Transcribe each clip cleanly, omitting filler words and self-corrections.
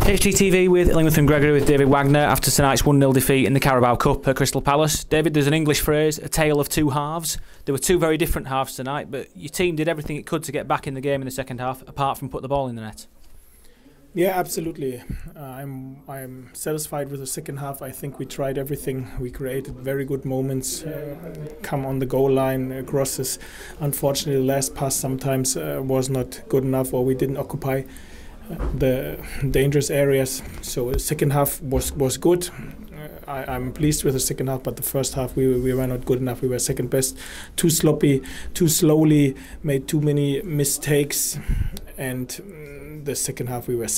HTTV with Illingworth and Gregory with David Wagner after tonight's 1-0 defeat in the Carabao Cup at Crystal Palace. David, there's an English phrase, a tale of two halves. There were two very different halves tonight, but your team did everything it could to get back in the game in the second half, apart from put the ball in the net. Yeah, absolutely. I'm satisfied with the second half. I think we tried everything. We created very good moments, come on the goal line, crosses. Unfortunately, the last pass sometimes was not good enough, or we didn't occupy the dangerous areas. So the second half was good. I'm pleased with the second half, but the first half we were not good enough. We were second best, too sloppy, too slowly, made too many mistakes, and the second half we were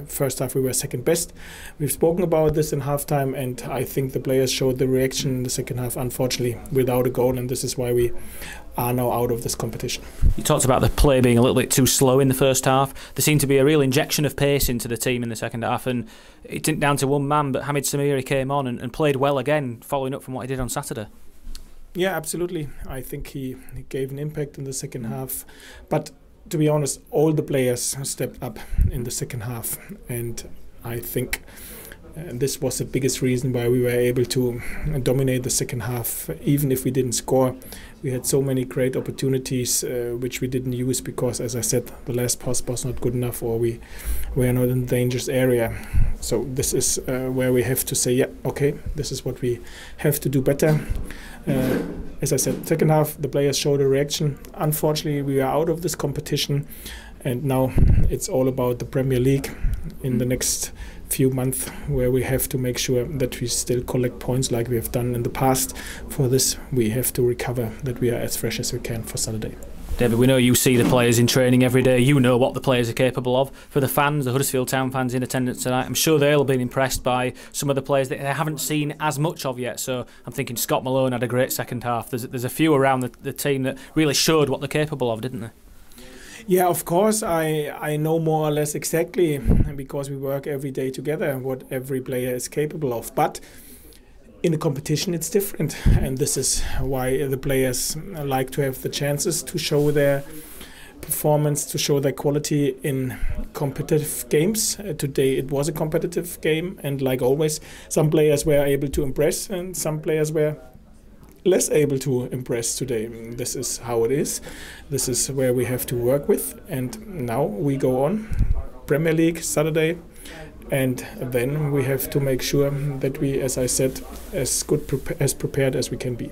first half we were second best. We've spoken about this in halftime, and I think the players showed the reaction in the second half, unfortunately without a goal, and this is why we are now out of this competition. You talked about the play being a little bit too slow in the first half. There seemed to be a real injection of pace into the team in the second half, and it didn't down to one man, but Hamid Samiri came on and played well again, following up from what he did on Saturday. Yeah, absolutely. I think he gave an impact in the second half, but to be honest, all the players stepped up in the second half, and I think this was the biggest reason why we were able to dominate the second half. Even if we didn't score, we had so many great opportunities which we didn't use because, as I said, the last pass was not good enough, or we were not in the dangerous area. So this is where we have to say, yeah, okay, this is what we have to do better. As I said, second half, the players showed a reaction. Unfortunately, we are out of this competition, and now it's all about the Premier League in the next few months, where we have to make sure that we still collect points like we have done in the past. For this, we have to recover that we are as fresh as we can for Saturday. David, we know you see the players in training every day. You know what the players are capable of. For the fans, the Huddersfield Town fans in attendance tonight, I'm sure they'll have been impressed by some of the players that they haven't seen as much of yet. So I'm thinking Scott Malone had a great second half. There's a few around the team that really showed what they're capable of, didn't they? Yeah, of course, I know more or less exactly, because we work every day together, what every player is capable of. But in a competition, it's different, and this is why the players like to have the chances to show their performance, to show their quality in competitive games. Today it was a competitive game, and like always, some players were able to impress and some players were less able to impress today. This is how it is. This is where we have to work with, and now we go on Premier League Saturday, and then we have to make sure that we, as I said, as prepared as we can be.